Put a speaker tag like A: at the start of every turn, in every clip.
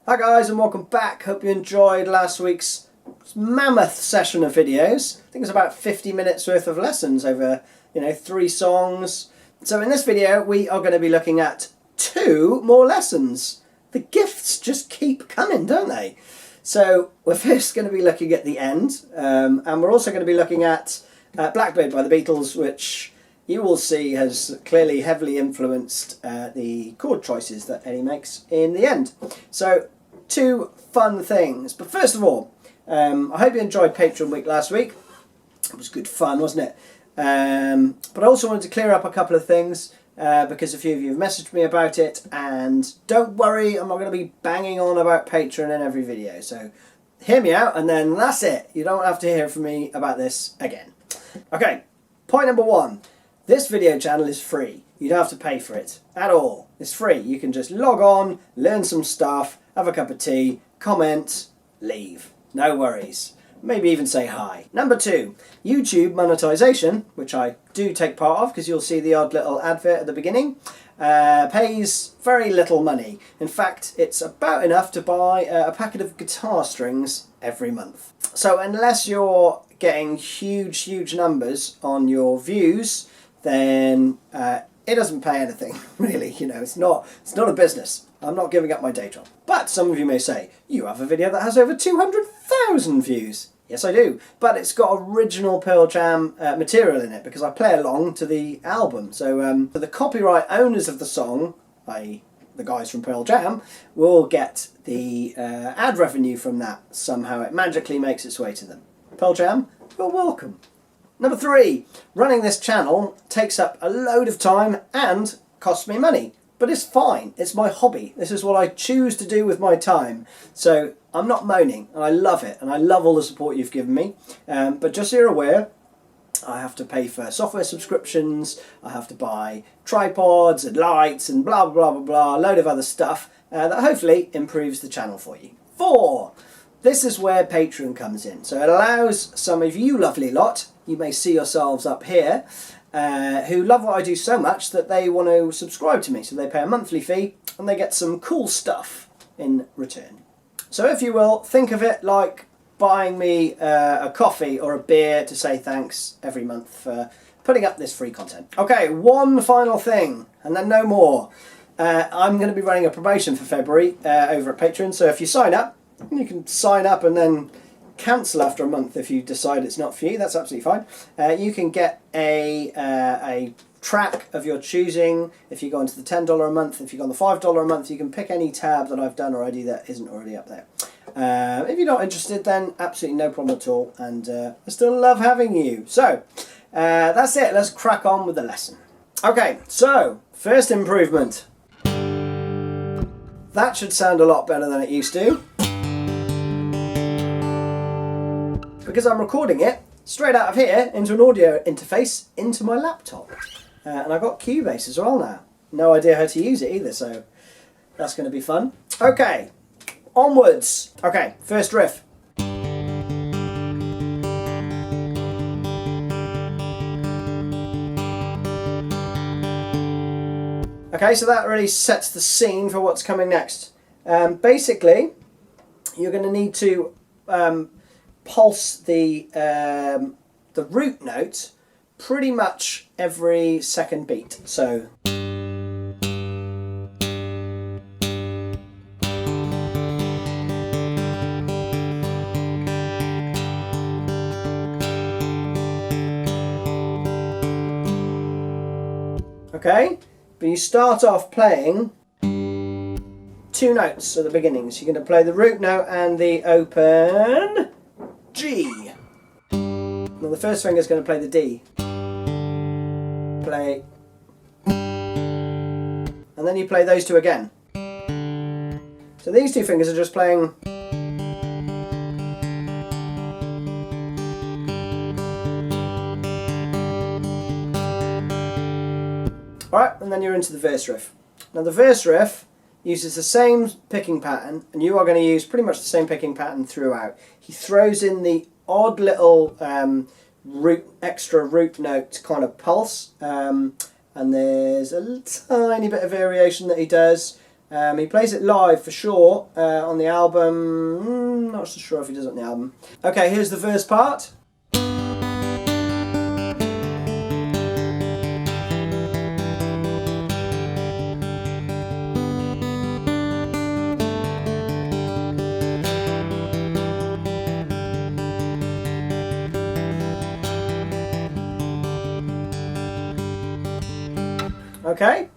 A: Hi guys and welcome back. Hope you enjoyed last week's mammoth session of videos. I think it was about 50 minutes worth of lessons over 3 songs. So in this video we are going to be looking at 2 more lessons. The gifts just keep coming, don't they? So we're first going to be looking at the end, and we're also going to be looking at Blackbird by the Beatles, which you will see has clearly heavily influenced the chord choices that Eddie makes in the end. So 2 fun things. But first of all, I hope you enjoyed Patreon week last week. It was good fun, wasn't it? But I also wanted to clear up a couple of things because a few of you have messaged me about it, and don't worry, I'm not going to be banging on about Patreon in every video. So hear me out and then that's it. You don't have to hear from me about this again. Okay, point number 1. This video channel is free. You don't have to pay for it at all. It's free. You can just log on, learn some stuff, have a cup of tea, comment, leave. No worries. Maybe even say hi. Number 2, YouTube monetization, which I do take part of because you'll see the odd little advert at the beginning, pays very little money. In fact, it's about enough to buy a packet of guitar strings every month. So unless you're getting huge numbers on your views, then it doesn't pay anything, really. It's not a business. I'm not giving up my day job. But some of you may say, you have a video that has over 200,000 views. Yes, I do. But it's got original Pearl Jam material in it because I play along to the album. So the copyright owners of the song, i.e. the guys from Pearl Jam, will get the ad revenue from that. Somehow it magically makes its way to them. Pearl Jam, you're welcome. Number 3, running this channel takes up a load of time and costs me money. But it's fine, it's my hobby. This is what I choose to do with my time. So I'm not moaning, and I love it, and I love all the support you've given me. But just so you're aware, I have to pay for software subscriptions, I have to buy tripods and lights and blah blah blah blah, a load of other stuff that hopefully improves the channel for you. 4, this is where Patreon comes in. So it allows some of you lovely lot, you may see yourselves up here, who love what I do so much that they want to subscribe to me. So they pay a monthly fee and they get some cool stuff in return. So if you will, think of it like buying me a coffee or a beer to say thanks every month for putting up this free content. Okay, one final thing and then no more. I'm going to be running a promotion for February over at Patreon. So if you sign up, you can sign up and then cancel after a month if you decide it's not for you. That's absolutely fine. You can get a track of your choosing if you go into the $10 a month. If you go on the $5 a month, you can pick any tab that I've done already that isn't already up there. If you're not interested, then absolutely no problem at all, and I still love having you. So that's it. Let's crack on with the lesson. Okay, so first improvement. That should sound a lot better than it used to, because I'm recording it straight out of here into an audio interface into my laptop. And I've got Cubase as well now. No idea how to use it either, so that's going to be fun. Okay, onwards. Okay, first riff. Okay, so that really sets the scene for what's coming next. Basically, you're going to need to pulse the root note pretty much every second beat. So okay, but you start off playing 2 notes at the beginning. So you're going to play the root note and the open G. Now the first finger is going to play the D. Play. And then you play those 2 again. So these 2 fingers are just playing. Alright, and then you're into the verse riff. Now the verse riff uses the same picking pattern, and you are going to use pretty much the same picking pattern throughout. He throws in the odd little extra root note kind of pulse, and there's a tiny bit of variation that he does, He plays it live for sure on the album. Not so sure if he does it on the album. Okay, here's the verse part. Okay,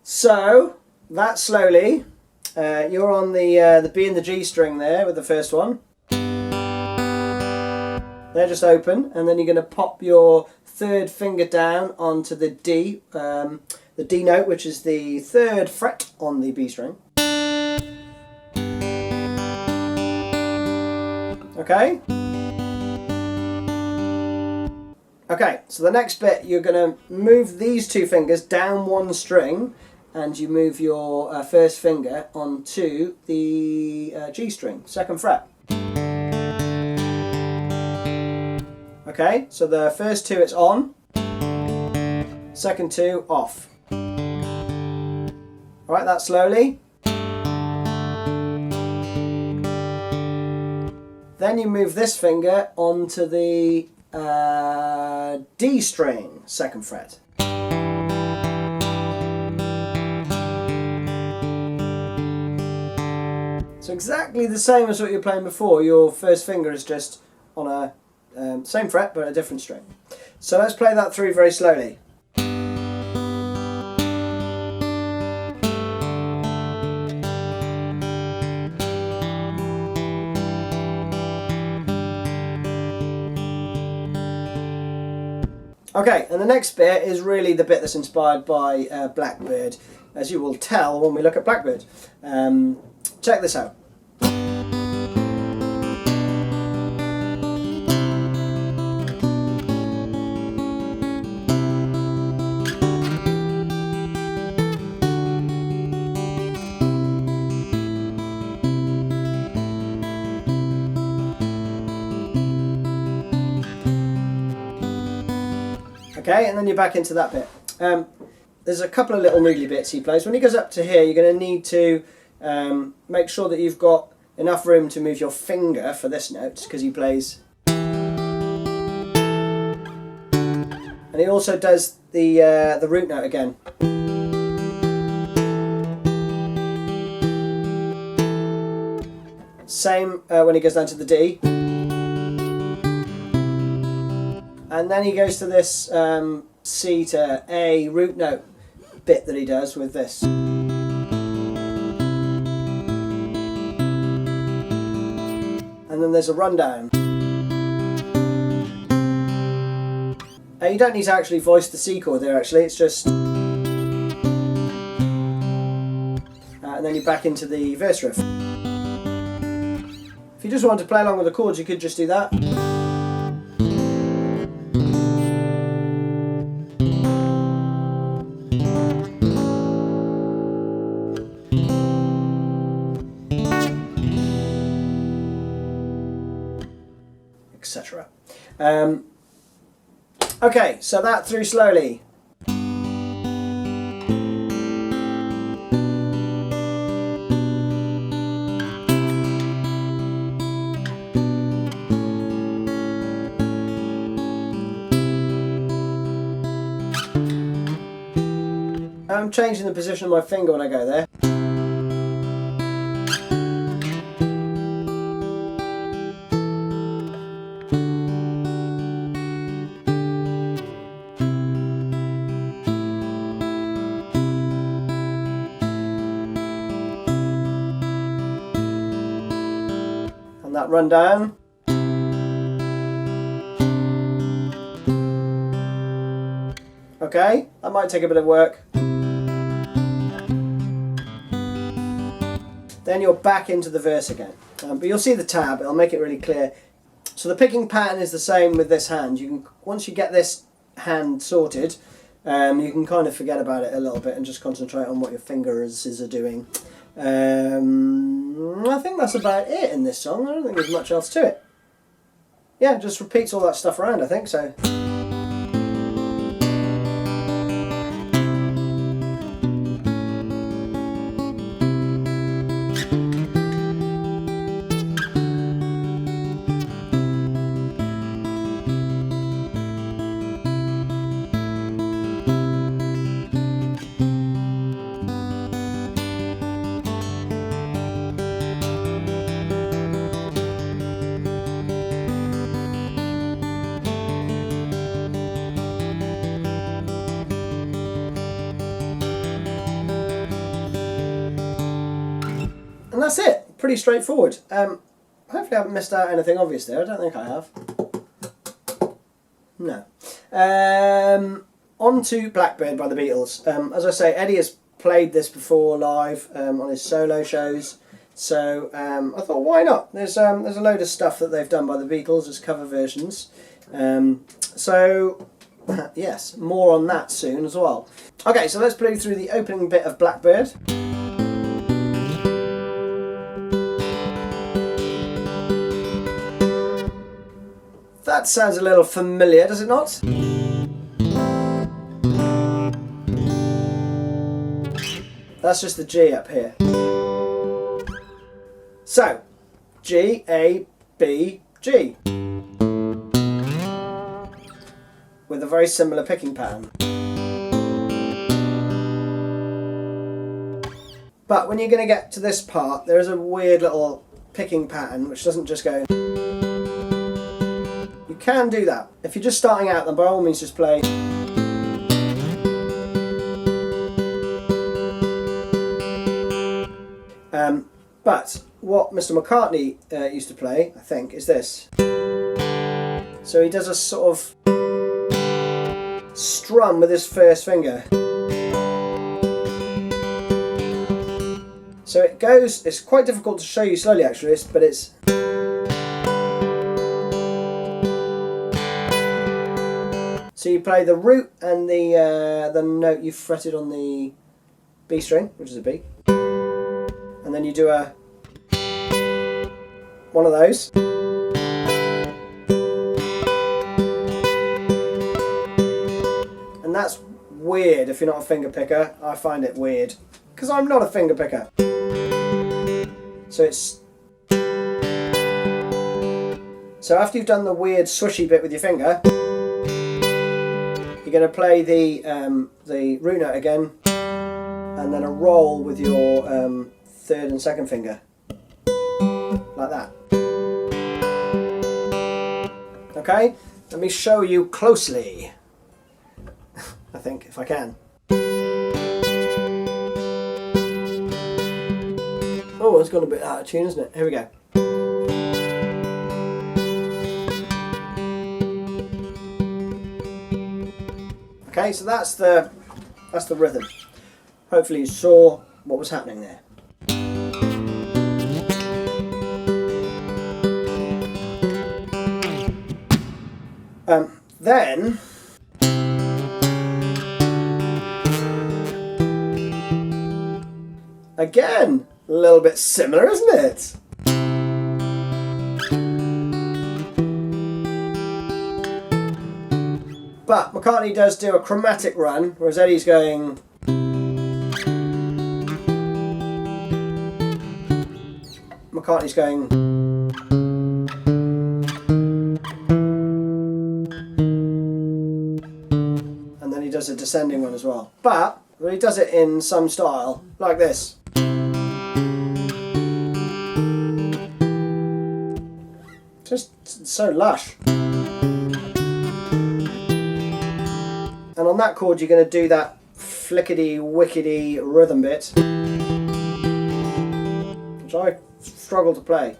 A: so that slowly, you're on the B and the G string there with the first one. They're just open, and then you're going to pop your third finger down onto the D note, which is the 3rd fret on the B string. Okay. Okay, so the next bit, you're going to move these 2 fingers down 1 string, and you move your first finger onto the G string, 2nd fret. Okay, so the first 2 it's on, second 2 off. Alright, that slowly. Then you move this finger onto the D string, 2nd fret. So exactly the same as what you're playing before. Your first finger is just on a same fret but a different string. So let's play that through very slowly. Okay, and the next bit is really the bit that's inspired by Blackbird, as you will tell when we look at Blackbird. Check this out. Okay, and then you're back into that bit. There's a couple of little noodly bits he plays. When he goes up to here, you're going to need to make sure that you've got enough room to move your finger for this note, because he plays. And he also does the root note again. Same when he goes down to the D. And then he goes to this C to A root note bit that he does with this. And then there's a rundown. You don't need to actually voice the C chord there actually, it's just... and then you're back into the verse riff. If you just wanted to play along with the chords, you could just do that. Etc. Okay, so that through slowly. I'm changing the position of my finger when I go there. And that run down. Okay, that might take a bit of work. Then you're back into the verse again. But you'll see the tab, it'll make it really clear. So the picking pattern is the same with this hand. You can, once you get this hand sorted, you can kind of forget about it a little bit and just concentrate on what your fingers are doing. I think that's about it in this song. I don't think there's much else to it. Yeah, it just repeats all that stuff around, I think so. And that's it. Pretty straightforward. Hopefully I haven't missed out anything obvious there. I don't think I have. No. On to Blackbird by the Beatles. As I say, Eddie has played this before live on his solo shows. So I thought, why not? There's a load of stuff that they've done by the Beatles as cover versions. Yes, more on that soon as well. Okay, so let's play through the opening bit of Blackbird. That sounds a little familiar, does it not? That's just the G up here. So, G, A, B, G. With a very similar picking pattern. But when you're going to get to this part, there is a weird little picking pattern which doesn't just go. You can do that. If you're just starting out, then by all means just play. But what Mr. McCartney used to play, I think, is this. So he does a sort of strum with his first finger. So it goes, it's quite difficult to show you slowly actually, but it's. So you play the root and the note you fretted on the B string, which is a B. And then you do one of those. And that's weird if you're not a finger picker. I find it weird because I'm not a finger picker. So it's. So after you've done the weird swishy bit with your finger, you're going to play the root note again, and then a roll with your third and second finger, like that. Okay, let me show you closely. I think, if I can. Oh, it's gone a bit out of tune, isn't it? Here we go. Okay, so that's the rhythm. Hopefully you saw what was happening there. Then again, a little bit similar, isn't it? But McCartney does do a chromatic run, whereas Eddie's going. McCartney's going. And then he does a descending one as well. But he does it in some style, like this. Just so lush. And on that chord you're going to do that flickety-wickety rhythm bit, which I struggle to play.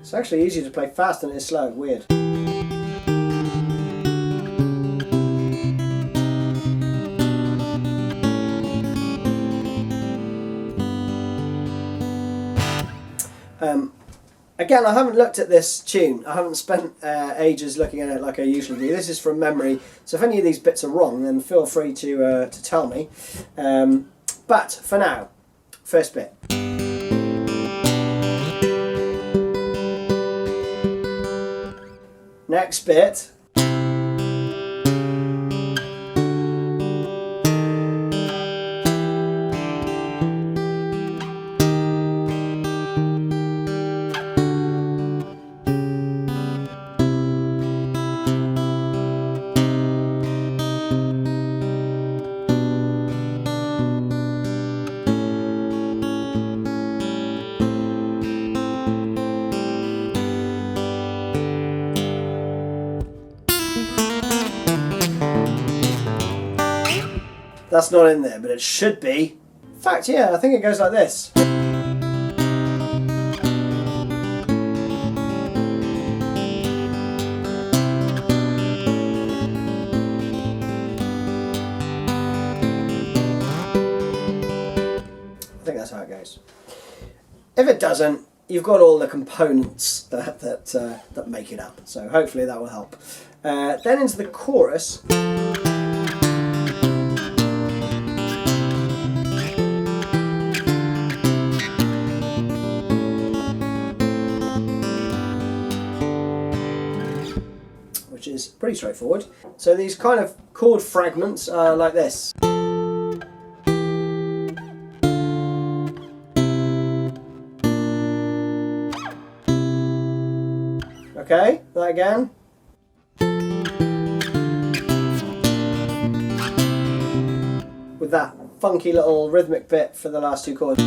A: It's actually easier to play fast than it is slow, weird. Again, I haven't looked at this tune. I haven't spent ages looking at it like I usually do. This is from memory, so if any of these bits are wrong, then feel free to tell me. But for now, first bit. Next bit. That's not in there, but it should be. fact, yeah, I think it goes like this. I think that's how it goes. If it doesn't, you've got all the components that make it up. So hopefully that will help. Then into the chorus. Which is pretty straightforward. So these kind of chord fragments are like this. Okay, that again. With that funky little rhythmic bit for the last two chords.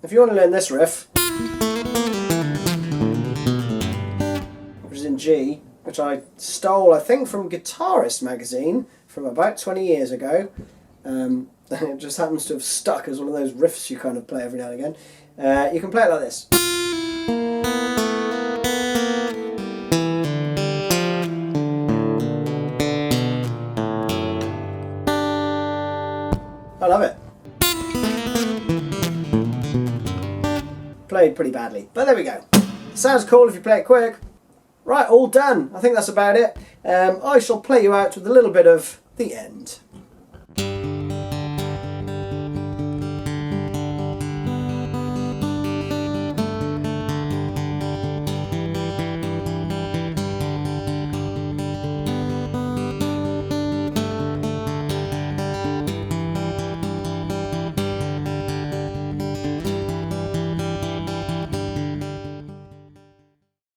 A: If you want to learn this riff, which is in G, which I stole, I think, from Guitarist magazine from about 20 years ago. It just happens to have stuck as one of those riffs you kind of play every now and again. You can play it like this. I love it. Played pretty badly, but there we go. Sounds cool if you play it quick. Right, all done. I think that's about it. I shall play you out with a little bit of the end.